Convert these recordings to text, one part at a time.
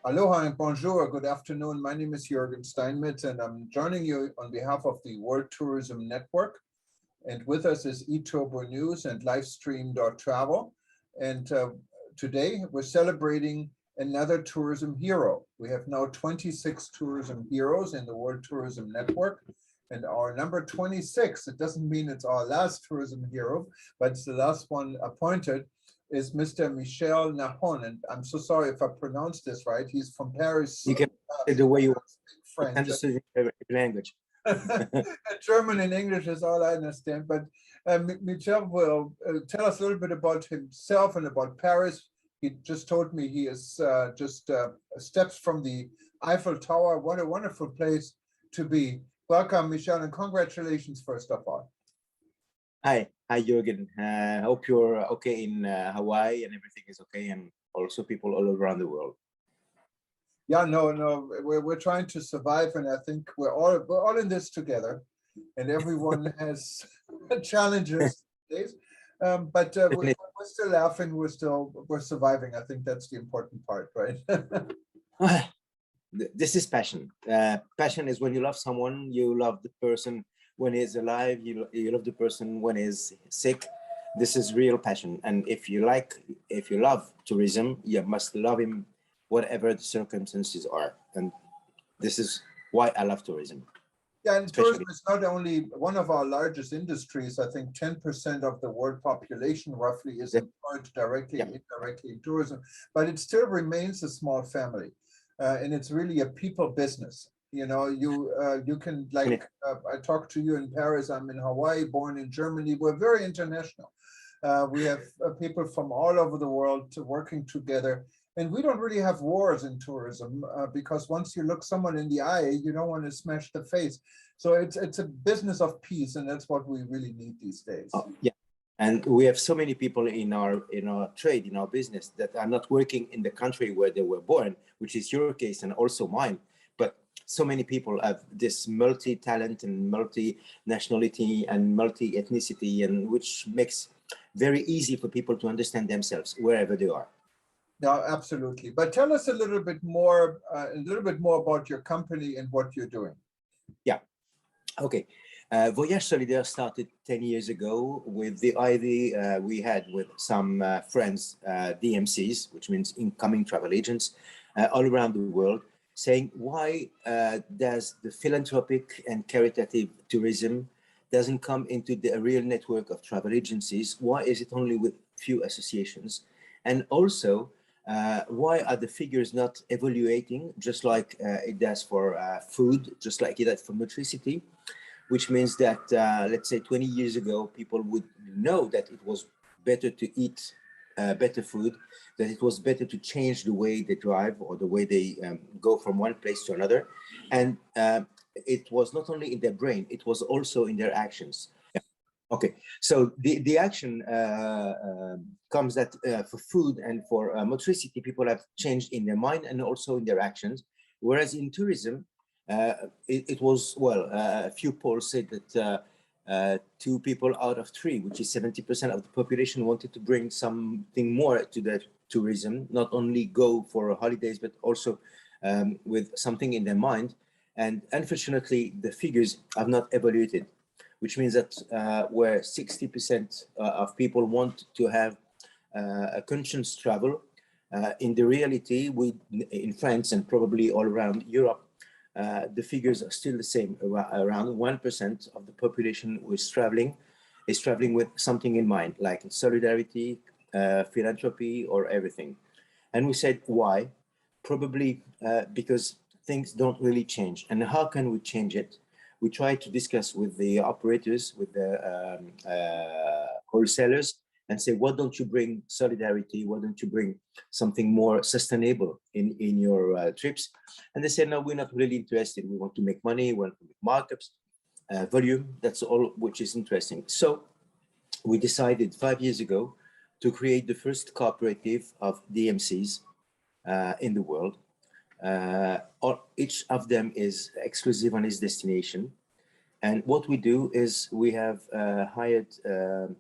Aloha and bonjour, good afternoon. My name is Jürgen Steinmetz and I'm joining you on behalf of the World Tourism Network. And with us is eTurbo News and Livestream.travel. And today we're celebrating another tourism hero. We have now 26 tourism heroes in the World Tourism Network. And our number 26, it doesn't mean it's our last tourism hero, but it's the last one appointed, is Mr. Michel Nahon. And I'm so sorry if I pronounced this right. He's from Paris. You can say the way you want. French. Understood language. German and English is all I understand. But Michel will tell us a little bit about himself and about Paris. He just told me he is just steps from the Eiffel Tower. What a wonderful place to be. Welcome, Michel, and congratulations, first of all. Hi, Jürgen. I hope you're okay in Hawaii and everything is okay, and also people all around the world. Yeah, no, we're trying to survive, and I think we're all in this together, and everyone has challenges. But we're still laughing. We're surviving. I think that's the important part, right? This is passion. Passion is when you love someone, you love the person when he's alive, you love the person when he's sick. This is real passion. And if you love tourism, you must love him whatever the circumstances are. And this is why I love tourism. Yeah, and tourism is not only one of our largest industries. I think 10% of the world population roughly is employed directly and indirectly in tourism, but it still remains a small family. And it's really a people business. You know, you can, like, I talked to you in Paris, I'm in Hawaii, born in Germany. We're very international. We have people from all over the world working together. And we don't really have wars in tourism because once you look someone in the eye, you don't want to smash the face. So it's a business of peace, and that's what we really need these days. Oh, yeah. And we have so many people in our trade, in our business, that are not working in the country where they were born, which is your case and also mine. But so many people have this multi-talent and multi-nationality and multi-ethnicity, and which makes very easy for people to understand themselves wherever they are. No, absolutely. But tell us a little bit more about your company and what you're doing. Yeah. Okay. Voyage Solidaire started 10 years ago with the idea we had with some friends, DMCs, which means incoming travel agents, all around the world, saying why does the philanthropic and caritative tourism doesn't come into the real network of travel agencies? Why is it only with few associations? And also, why are the figures not evaluating just like it does for food, just like it does for nutrition? Which means that, let's say 20 years ago, people would know that it was better to eat better food, that it was better to change the way they drive or the way they go from one place to another. And it was not only in their brain, it was also in their actions. Yeah. Okay, so the action comes that for food and for motricity, people have changed in their mind and also in their actions. Whereas in tourism, it was, well, a few polls said that 2 people out of 3, which is 70% of the population, wanted to bring something more to the tourism, not only go for holidays, but also with something in their mind. And unfortunately, the figures have not evaluated, which means that where 60% of people want to have a conscious travel, in the reality, in France and probably all around Europe, the figures are still the same. Around 1% of the population who is traveling with something in mind, like solidarity, philanthropy, or everything. And we said, why? Probably because things don't really change. And how can we change it? We try to discuss with the operators, with the wholesalers, and say, why don't you bring solidarity? Why don't you bring something more sustainable in your trips? And they said, no, we're not really interested. We want to make money, we want to make markups, volume, that's all which is interesting. So we decided 5 years ago to create the first cooperative of DMCs in the world. Each of them is exclusive on its destination. And what we do is we have hired,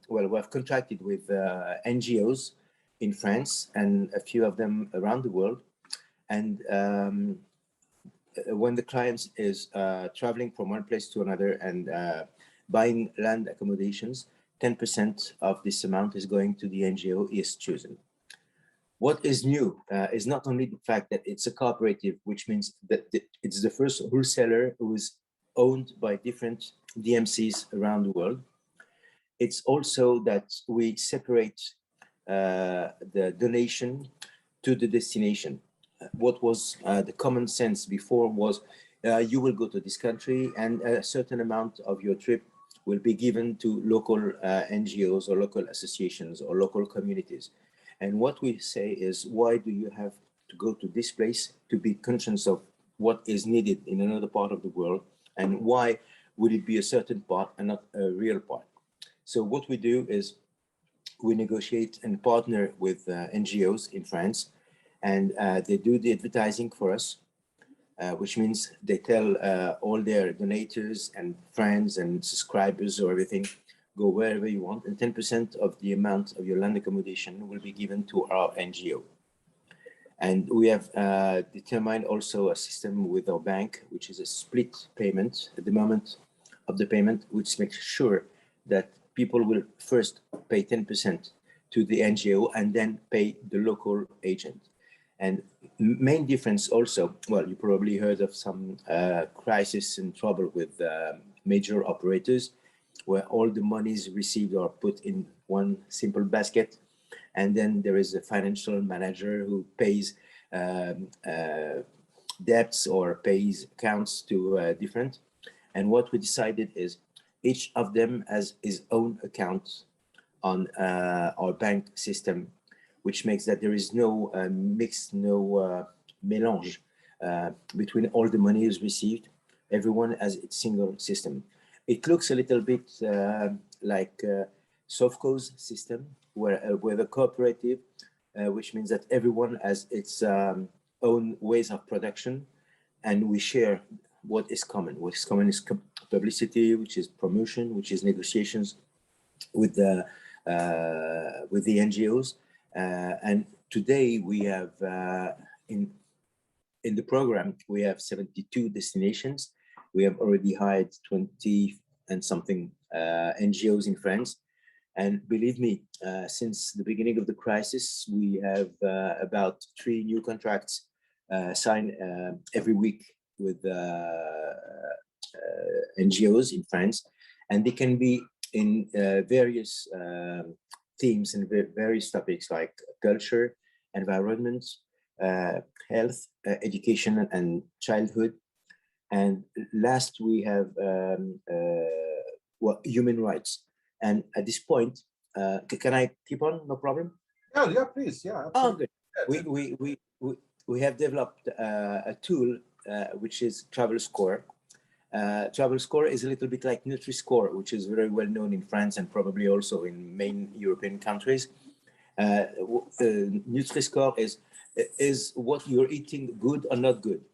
well, we have contracted with NGOs in France and a few of them around the world. And when the client is traveling from one place to another and buying land accommodations, 10% of this amount is going to the NGO is chosen. What is new is not only the fact that it's a cooperative, which means that it's the first wholesaler who is owned by different DMCs around the world. It's also that we separate the donation to the destination. What was the common sense before was you will go to this country and a certain amount of your trip will be given to local NGOs or local associations or local communities. And what we say is, why do you have to go to this place to be conscious of what is needed in another part of the world? And why would it be a certain part and not a real part? So what we do is we negotiate and partner with NGOs in France, and they do the advertising for us, which means they tell all their donators and friends and subscribers or everything, go wherever you want, and 10% of the amount of your land accommodation will be given to our NGO. And we have determined also a system with our bank, which is a split payment at the moment of the payment, which makes sure that people will first pay 10% to the NGO and then pay the local agent. And main difference also, well, you probably heard of some crisis and trouble with major operators, where all the monies received are put in one simple basket. And then there is a financial manager who pays debts or pays accounts to different. And what we decided is each of them has his own account on our bank system, which makes that there is no mix, no mélange between all the money is received. Everyone has its single system. It looks a little bit like Sovco's system, where with a cooperative, which means that everyone has its own ways of production, and we share what is common. What is common is publicity, which is promotion, which is negotiations with the NGOs. And today we have in the program we have 72 destinations. We have already hired 20 and something NGOs in France. And believe me, since the beginning of the crisis, we have about 3 new contracts signed every week with NGOs in France. And they can be in various themes and various topics like culture, environment, health, education, and childhood. And last, we have human rights. And at this point, can I keep on? No problem. Yeah, please. Yeah. Absolutely. Oh, good. We have developed a tool which is Travel Score. Travel Score is a little bit like Nutri-Score, which is very well known in France and probably also in main European countries. Nutri-Score is what you're eating good or not good,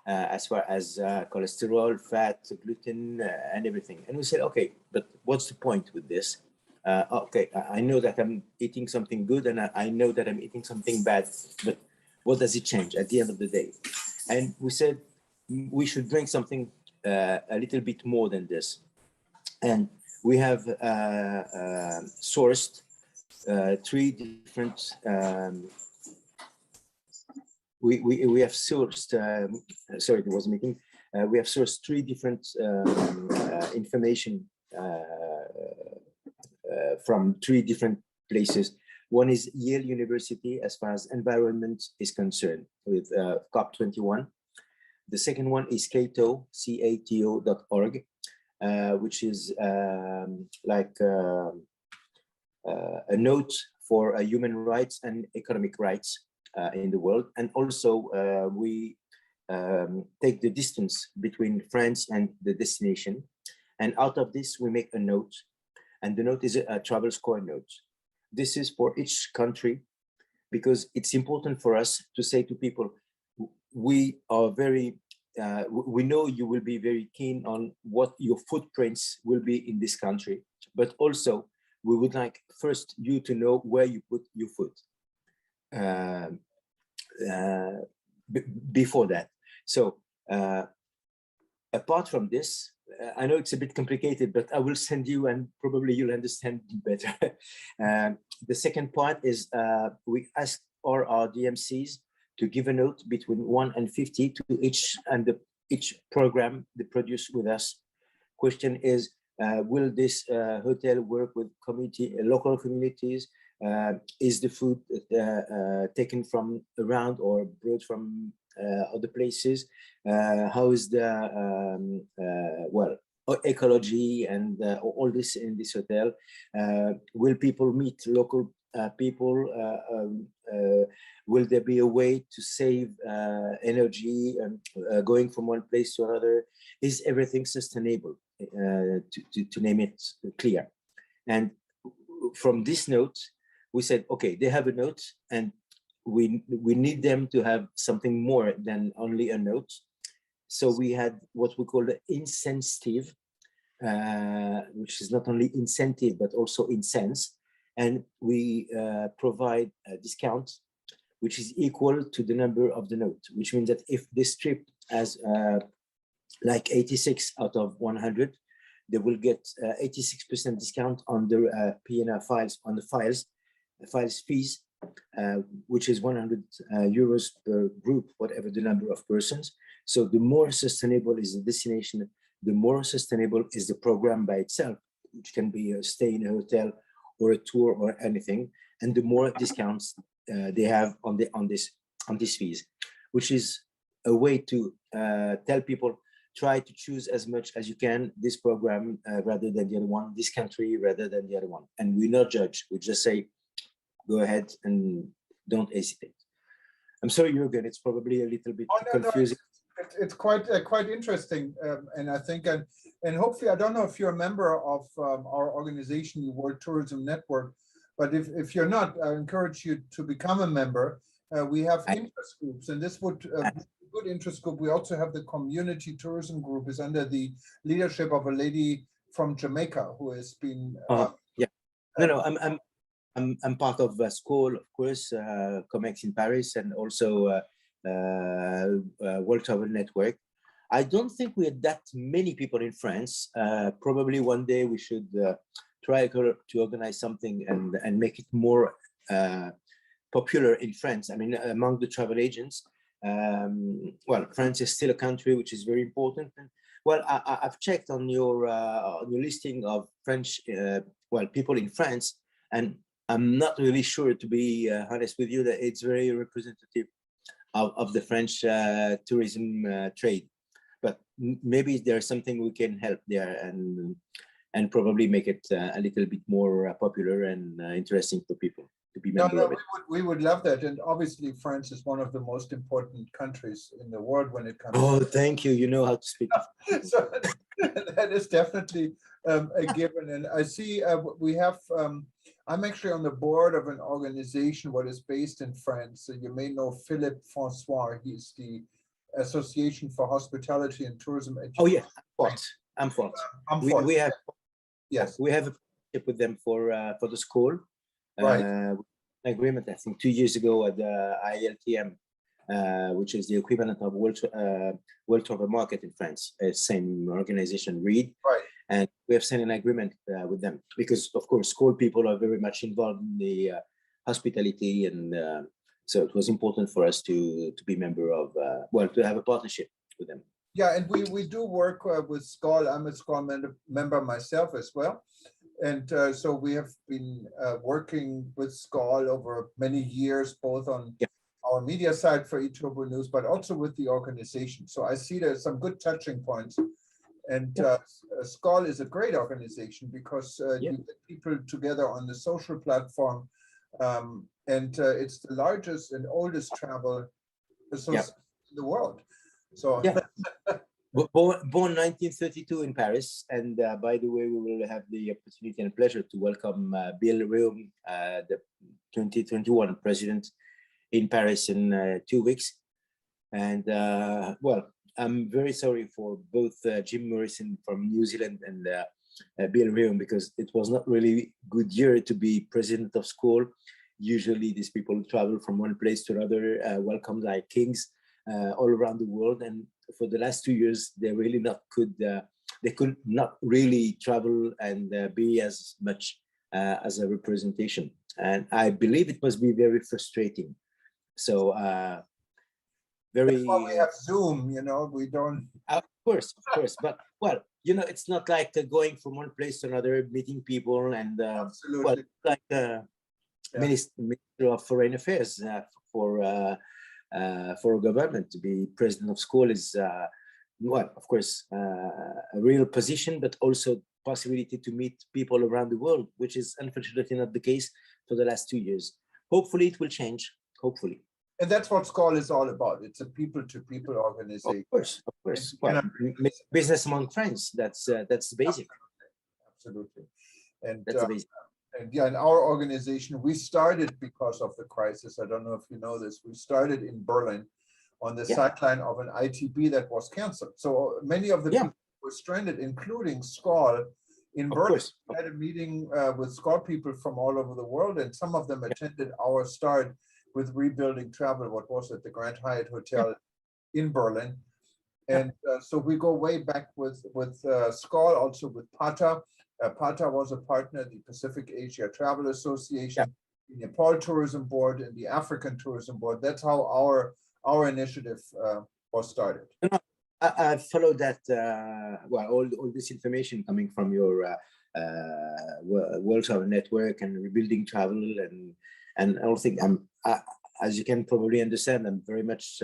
as far as cholesterol, fat, gluten, and everything. And we said, okay, but what's the point with this? Okay, I know that I'm eating something good and I know that I'm eating something bad, but what does it change at the end of the day? And we said we should bring something a little bit more than this. And we have sourced 3 different we have sourced sorry, there was a meeting. We have sourced 3 different information from 3 different places. One is Yale University as far as environment is concerned with COP21. The second one is Cato, cato.org, which is like a note for human rights and economic rights in the world. And also we take the distance between France and the destination. And out of this, we make a note. And the note is a Travel Score note. This is for each country, because it's important for us to say to people, we are very, we know you will be very keen on what your footprints will be in this country, but also we would like first you to know where you put your foot. before that. So apart from this, I know it's a bit complicated, but I will send you and probably you'll understand better. The second part is we asked all our DMCs to give a note between 1 and 50 to each, and each program they produce with us. Question is, will this hotel work with local communities? Is the food taken from around or brought from other places? How is the ecology and all this in this hotel? Will people meet local people? Will there be a way to save energy and going from one place to another? Is everything sustainable? To name it clear. And from this note, we said, okay, they have a note, and we need them to have something more than only a note. So we had what we call the incentive, which is not only incentive, but also incense. And we provide a discount, which is equal to the number of the note, which means that if this trip has like 86 out of 100, they will get 86% discount on the PNR files, on the files fees, which is 100 euros per group, whatever the number of persons. So the more sustainable is the destination, the more sustainable is the program by itself, which can be a stay in a hotel or a tour or anything, and the more discounts they have on these fees, which is a way to tell people, try to choose as much as you can this program rather than the other one, this country rather than the other one. And we not judge, we just say, go ahead and don't hesitate. I'm sorry, Jürgen, it's probably a little bit confusing. No, it's quite interesting, and I think, and hopefully, I don't know if you're a member of our organization, the World Tourism Network, but if you're not, I encourage you to become a member. We have interest groups, and this would be a good interest group. We also have the community tourism group, is under the leadership of a lady from Jamaica who has been. I'm part of a school, of course, COMEX in Paris, and also World Travel Network. I don't think we had that many people in France. Probably one day we should try to organize something and make it more popular in France. I mean, among the travel agents. Well, France is still a country which is very important. Well, I've checked on your listing of French, people in France, and I'm not really sure, to be honest with you, that it's very representative of the French tourism trade. But maybe there's something we can help there and probably make it a little bit more popular and interesting for people to be member of it. We would love that. And obviously, France is one of the most important countries in the world when it comes to... thank you. You know how to speak. So that is definitely a given. And I see we have... I'm actually on the board of an organization what is based in France. So you may know Philippe Francois. He's the Association for Hospitality and Tourism Education. Oh yeah, Amfort. We have, yes, we have a partnership with them for the school. Right. Agreement, I think 2 years ago at the ILTM, which is the equivalent of World Travel Market in France. Same organization, READ. Right. And we have signed an agreement with them because, of course, school people are very much involved in the hospitality, and so it was important for us to be member of, to have a partnership with them. Yeah, and we do work with SCOL. I'm a SCOL member myself as well. And so we have been working with SCOL over many years, both on our media side for eTurbo News, but also with the organization. So I see there's some good touching points. And SCOL is a great organization because you get people together on the social platform. And it's the largest and oldest travel association in the world. So born 1932 in Paris, and by the way, we will have the opportunity and pleasure to welcome Bill Réaume, the 2021 president, in Paris in 2 weeks. And I'm very sorry for both Jim Morrison from New Zealand and Bill Réaume, because it was not really good year to be president of SCOL. Usually these people travel from one place to another, welcome like kings. all around the world. And for the last 2 years, they really they could not really travel and be as much as a representation. And I believe it must be very frustrating. So very. That's why we have Zoom, we don't. Of course. But well, it's not like going from one place to another, meeting people, and Absolutely. well, like Minister of Foreign Affairs for a government to be president of school is well, of course, a real position, but also possibility to meet people around the world, which is unfortunately not the case for the last 2 years. Hopefully it will change, hopefully. And that's what SCOL is all about. It's a people-to-people organization. Of course. Well, business among friends, that's the basic. Absolutely. And that's the basic. And yeah, in our organization, we started because of the crisis. I don't know if you know this. We started in Berlin on the sideline of an ITB that was canceled. So many of the people were stranded, including SCOL in Berlin. We had a meeting with SCOL people from all over the world, and some of them attended our start with Rebuilding Travel, what was it, the Grand Hyatt Hotel in Berlin. And so we go way back with SCOL, also with PATA. PATA was a partner, the Pacific Asia Travel Association, the Nepal Tourism Board, and the African Tourism Board. That's how our initiative was started. I followed that, well, all this information coming from your World Travel Network and Rebuilding Travel, and I think as you can probably understand, I'm very much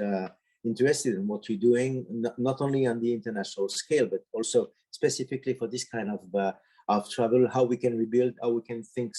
interested in what you're doing, not only on the international scale, but also specifically for this kind of travel, how we can rebuild, how we can think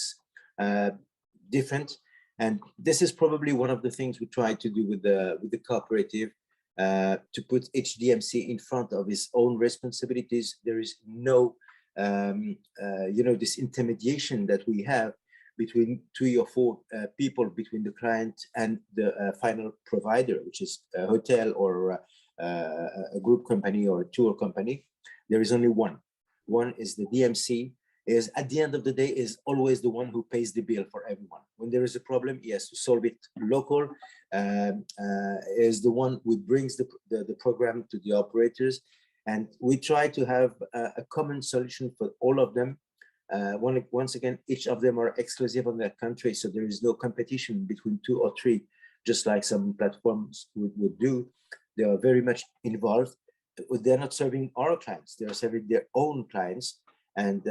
different. And this is probably one of the things we try to do with the cooperative, to put HDMC in front of its own responsibilities. There is no, this intermediation that we have between 3 or 4 people, between the client and the final provider, which is a hotel or a group company or a tour company. There is only one. One is the DMC, is at the end of the day is always the one who pays the bill for everyone. When there is a problem, he has to solve it local, is the one who brings the program to the operators. And we try to have a common solution for all of them. Once again, each of them are exclusive on their country, so there is no competition between 2 or 3, just like some platforms would do. They are very much involved. They're not serving our clients, they are serving their own clients. And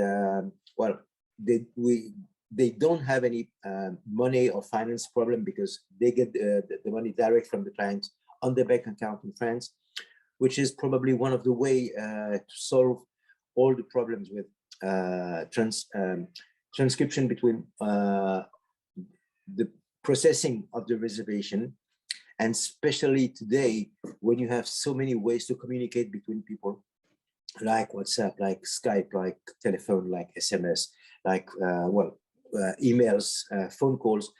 well, they don't have any money or finance problem, because they get the money direct from the client on their bank account in France, which is probably one of the way to solve all the problems with transcription between the processing of the reservation, and especially today when you have so many ways to communicate between people, like WhatsApp, like Skype, like telephone, like SMS, like emails, phone calls.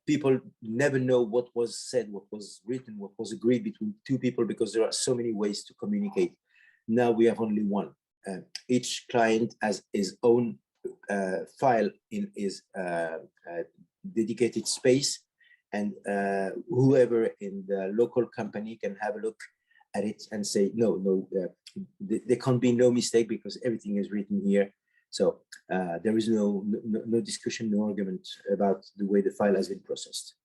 People never know what was said, what was written, what was agreed between 2 people, because there are so many ways to communicate. Now we have only one. Each client has his own file in his dedicated space, and whoever in the local company can have a look at it and say, no, there can't be no mistake, because everything is written here. So there is no discussion, no argument about the way the file has been processed.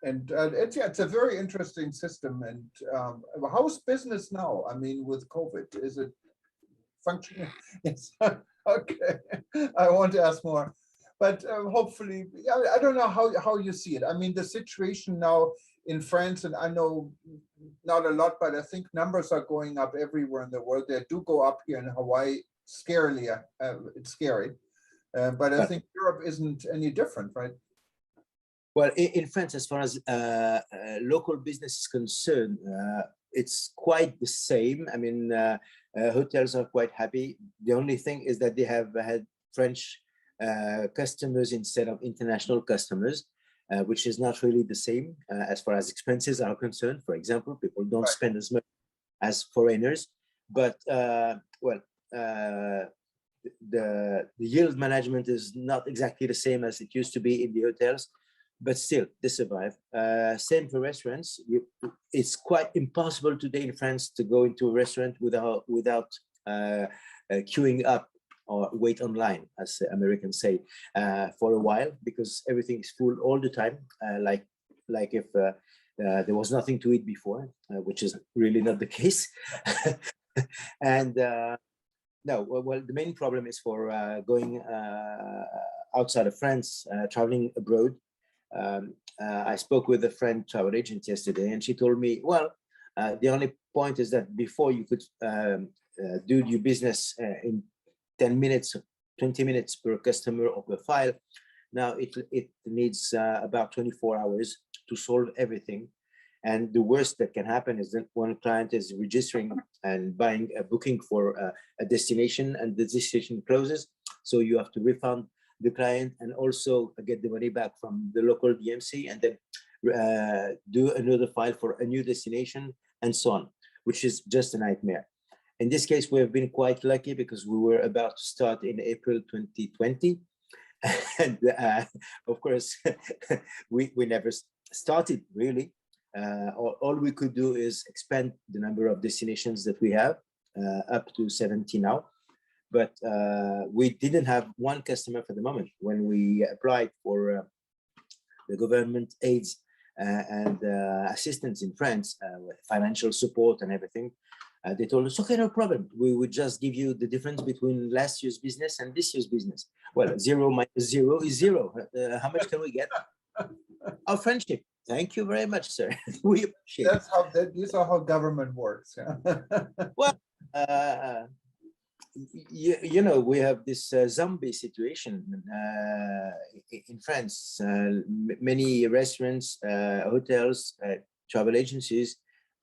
It's a very interesting system. And how's business now? I mean, with COVID, is it functioning? Yes. Okay. I want to ask more, but hopefully, I don't know how you see it. I mean, the situation now in France, and I know not a lot, but I think numbers are going up everywhere in the world. They do go up here in Hawaii, scarily. It's scary, but I think Europe isn't any different, right? Well, in France, as far as local business is concerned, it's quite the same. I mean, hotels are quite happy. The only thing is that they have had French customers instead of international customers, which is not really the same as far as expenses are concerned. For example, people don't spend as much as foreigners, but the yield management is not exactly the same as it used to be in the hotels. but still they survive. Same for restaurants. It's quite impossible today in France to go into a restaurant without queuing up or wait online, as Americans say, for a while, because everything is full all the time. Like if there was nothing to eat before, which is really not the case. And no, well, the main problem is for going outside of France, traveling abroad. I spoke with a friend travel agent yesterday, and she told me, well, the only point is that before you could do your business in 10 minutes, 20 minutes per customer or per file. Now it needs about 24 hours to solve everything. And the worst that can happen is that one client is registering and buying a booking for a destination, and the destination closes. So you have to refund the client and also get the money back from the local DMC, and then do another file for a new destination, and so on, which is just a nightmare. In this case, we have been quite lucky because we were about to start in April 2020. And of course, we never started really. All we could do is expand the number of destinations that we have up to 70 now. But we didn't have one customer for the moment. When we applied for the government aids and assistance in France, with financial support and everything, they told us, okay, no problem. We would just give you the difference between last year's business and this year's business. Well, 0 minus 0 is 0. How much can we get? Our friendship. Thank you very much, sir. We appreciate it. These are how government works. Yeah. Well, you know, we have this zombie situation in France. Many restaurants, hotels, travel agencies,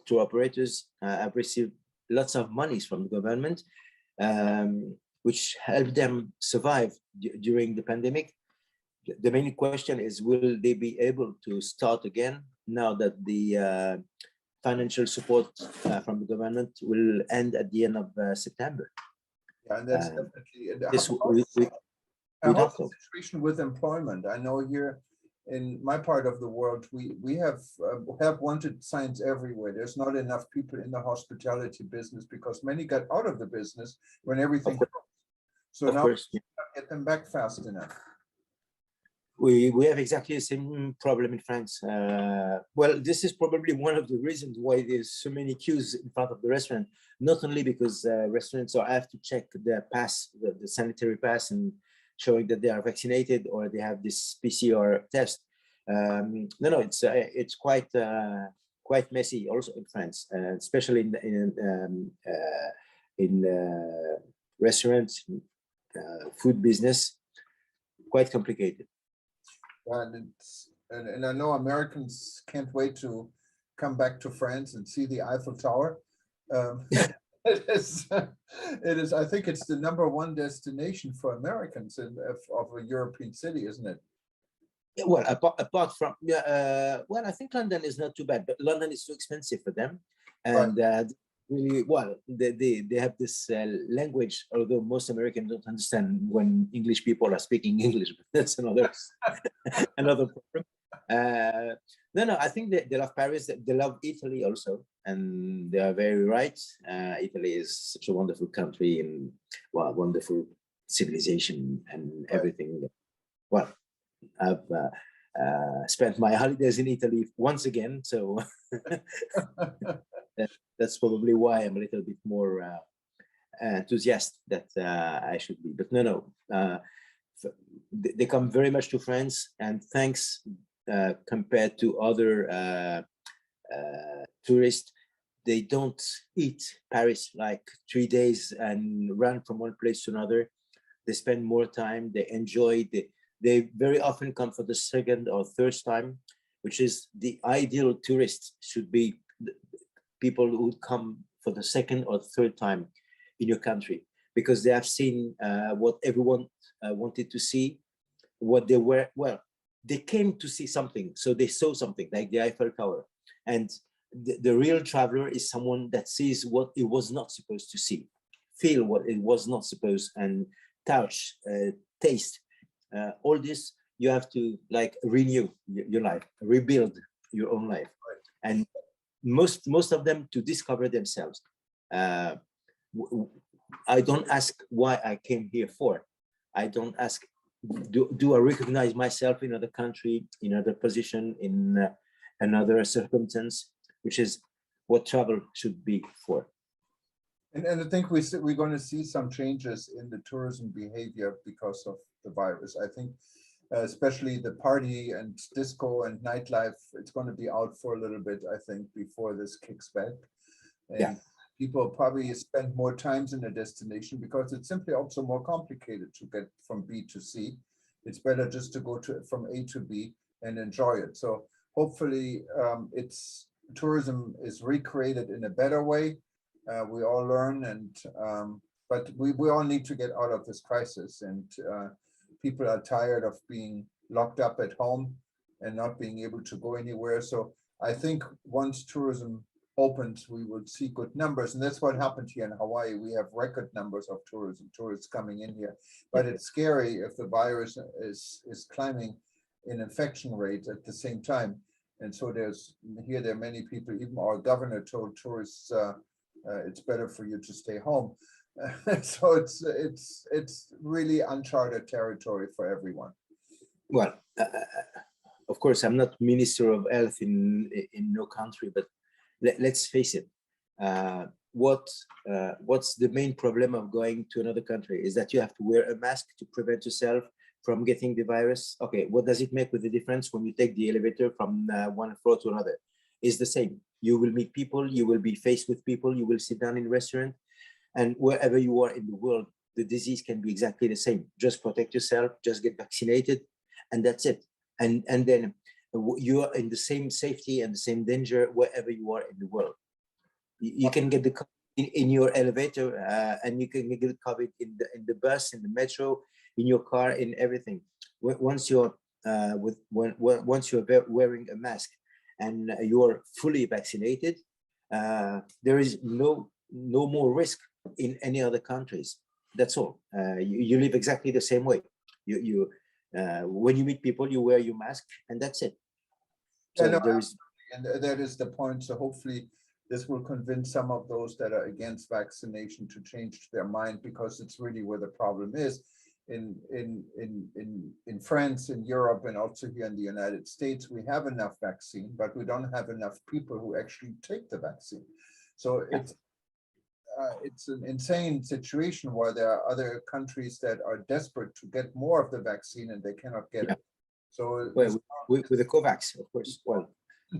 tour operators have received lots of monies from the government, which helped them survive during the pandemic. The main question is, will they be able to start again now that the financial support from the government will end at the end of September? Yeah, and that's definitely this, how's the situation with employment. I know here in my part of the world, we have wanted signs everywhere. There's not enough people in the hospitality business because many got out of the business when everything closed. So now we can't get them back fast enough. We have exactly the same problem in France. Well, this is probably one of the reasons why there's so many queues in front of the restaurant, not only because restaurants have to check their pass, the sanitary pass, and showing that they are vaccinated or they have this PCR test. No, it's quite messy also in France, especially in restaurants, food business, quite complicated. And I know Americans can't wait to come back to France and see the Eiffel Tower. It is. I think it's the #1 destination for Americans of a European city, isn't it? Yeah, well, apart from well, I think London is not too bad, but London is too expensive for them, and really, well, they have this language. Although most Americans don't understand when English people are speaking English, but that's another problem. No, I think they love Paris. They love Italy also, and they are very right. Italy is such a wonderful country and wonderful civilization and everything. Well, I've spent my holidays in Italy once again, so that's probably why I'm a little bit more enthusiastic that I should be. But no, they come very much to France, and thanks compared to other tourists, they don't eat Paris like 3 days and run from one place to another. They spend more time, they enjoy, they very often come for the second or third time, which is the ideal tourist should be people who come for the second or third time in your country, because they have seen what everyone wanted to see, what they were, well, they came to see something, so they saw something like the Eiffel Tower. And the real traveler is someone that sees what it was not supposed to see, feel what it was not supposed, and touch, taste, all this you have to like renew your life, rebuild your own life. And most of them to discover themselves. I don't ask why I came here for. I don't ask, do I recognize myself in another country, in another position, in another circumstance, which is what travel should be for. And I think we're going to see some changes in the tourism behavior because of the virus. I think especially the party and disco and nightlife, it's going to be out for a little bit, I think, before this kicks back. And yeah. People probably spend more times in a destination because it's simply also more complicated to get from B to C. It's better just to go from A to B and enjoy it. So hopefully tourism is recreated in a better way. We all learn, but we all need to get out of this crisis, and people are tired of being locked up at home and not being able to go anywhere. So I think once tourism opens, we will see good numbers, and that's what happened here in Hawaii. We have record numbers of tourists coming in here, but it's scary if the virus is climbing in infection rate at the same time. And so there are many people, even our governor told tourists it's better for you to stay home. So it's really uncharted territory for everyone. Well, of course, I'm not Minister of Health in no country, but let's face it. What's the main problem of going to another country is that you have to wear a mask to prevent yourself from getting the virus. Okay, what does it make with the difference when you take the elevator from one floor to another? It's the same. You will meet people, you will be faced with people, you will sit down in a restaurant, and wherever you are in the world, the disease can be exactly the same. Just protect yourself, just get vaccinated, and that's it. And then you are in the same safety and the same danger wherever you are in the world. You can get the COVID in your elevator, and you can get COVID in the bus, in the metro, in your car, in everything. Once you're wearing a mask and you're fully vaccinated, there is no more risk in any other countries. That's all. You live exactly the same way. When you meet people, you wear your mask, and that's it. So and that is the point. So hopefully this will convince some of those that are against vaccination to change their mind, because it's really where the problem is. In France, in Europe, and also here in the United States, we have enough vaccine, but we don't have enough people who actually take the vaccine. So it's an insane situation where there are other countries that are desperate to get more of the vaccine and they cannot get it. So with the COVAX, of course. Well,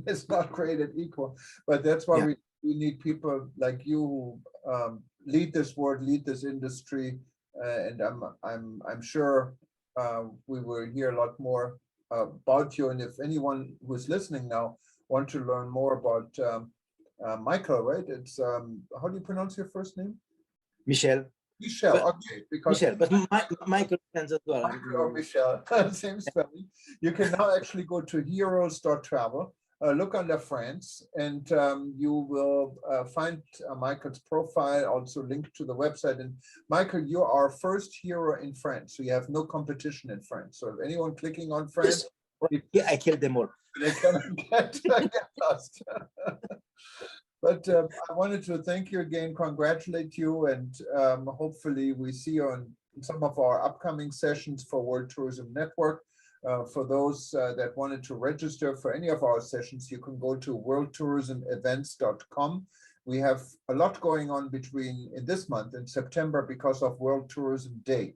it's not created equal, but that's why we need people like you who lead this world, lead this industry, and I'm sure we will hear a lot more about you. And if anyone who's listening now want to learn more about Michael, right? It's how do you pronounce your first name? Michel. Michel, okay. Because Michel, but Michael stands as well. Michael or Michel, same spelling. You can now actually go to heroes.travel, look under France, and you will find Michael's profile, also linked to the website. And Michael, you are our first hero in France, so you have no competition in France. So if anyone clicking on France, I killed them all. They cannot get lost. But I wanted to thank you again, congratulate you, and hopefully we see you on some of our upcoming sessions for World Tourism Network. For those that wanted to register for any of our sessions, you can go to worldtourismevents.com. We have a lot going on in this month in September because of World Tourism Day.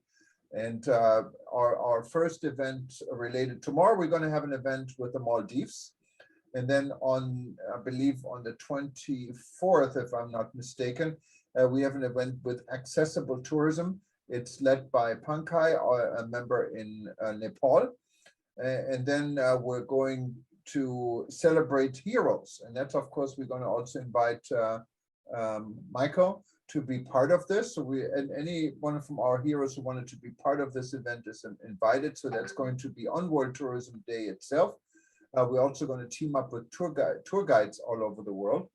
And our first event related tomorrow, we're going to have an event with the Maldives. And then I believe on the 24th, if I'm not mistaken, we have an event with Accessible Tourism. It's led by Pankaj, a member in Nepal. And then we're going to celebrate heroes. And that's, of course, we're going to also invite Michael to be part of this. So and any one from our heroes who wanted to be part of this event is invited. So that's going to be on World Tourism Day itself. We're also going to team up with tour guides all over the world.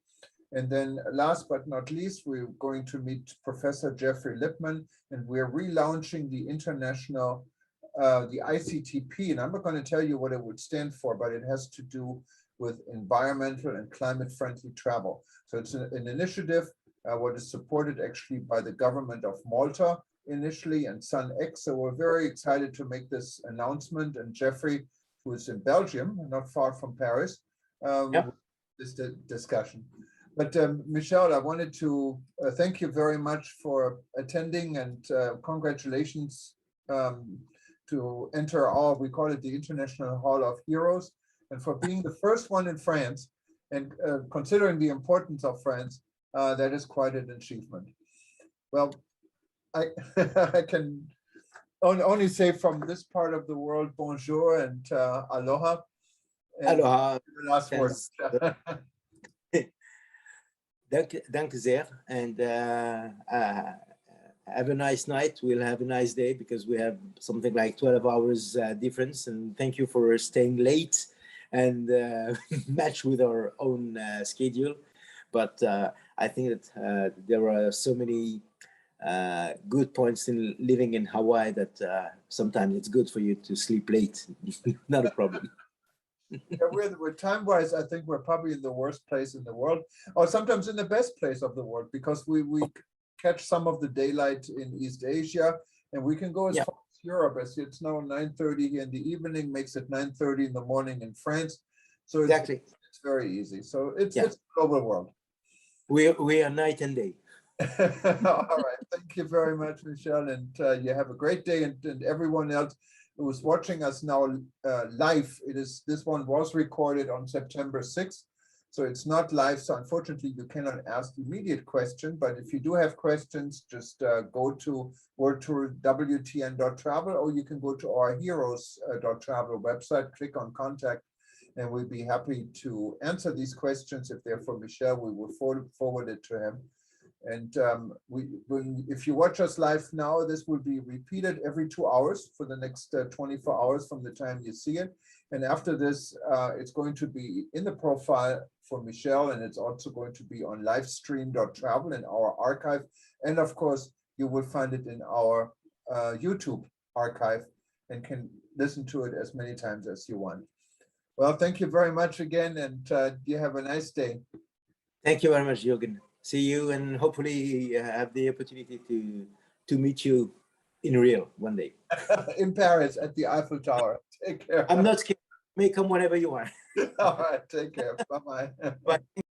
And then last but not least, we're going to meet Professor Jeffrey Lippman, and we're relaunching the International the ICTP, and I'm not going to tell you what it would stand for, but it has to do with environmental and climate-friendly travel. So it's an initiative what is supported actually by the government of Malta initially and SunX. So we're very excited to make this announcement. And Jeffrey, who is in Belgium, not far from Paris, this discussion. But Michelle, I wanted to thank you very much for attending, and congratulations to enter we call it the International Hall of Heroes, and for being the first one in France, and considering the importance of France, that is quite an achievement. Well, I can only say from this part of the world, bonjour and aloha. And Aloha. Last words. Danke sehr, and have a nice night. We'll have a nice day because we have something like 12 hours difference, and thank you for staying late and match with our own schedule. But I think that there are so many good points in living in Hawaii that sometimes it's good for you to sleep late. Not a problem. Yeah, we're time-wise, I think we're probably in the worst place in the world, or sometimes in the best place of the world, because we catch some of the daylight in East Asia, and we can go as far as Europe. As it's now 9:30 in the evening, makes it 9:30 in the morning in France. So Exactly. It's very easy. So it's a global world. We are night and day. All right. Thank you very much, Michelle. And you have a great day. And everyone else who is watching us now live, this one was recorded on September 6th. So it's not live. So unfortunately, you cannot ask immediate question. But if you do have questions, just go to worldtourwtn.travel, or you can go to our heroes.travel website, click on contact, and we'll be happy to answer these questions. If they're for Michel, we will forward it to him. And if you watch us live now, this will be repeated every 2 hours for the next 24 hours from the time you see it. And after this, it's going to be in the profile for Michel, and it's also going to be on livestream.travel in our archive. And of course, you will find it in our YouTube archive and can listen to it as many times as you want. Well, thank you very much again, and you have a nice day. Thank you very much, Jürgen. See you, and hopefully have the opportunity to meet you in real one day. In Paris at the Eiffel Tower. Take care. I'm not scared. You may come whenever you want. All right, take care. Bye-bye. Bye.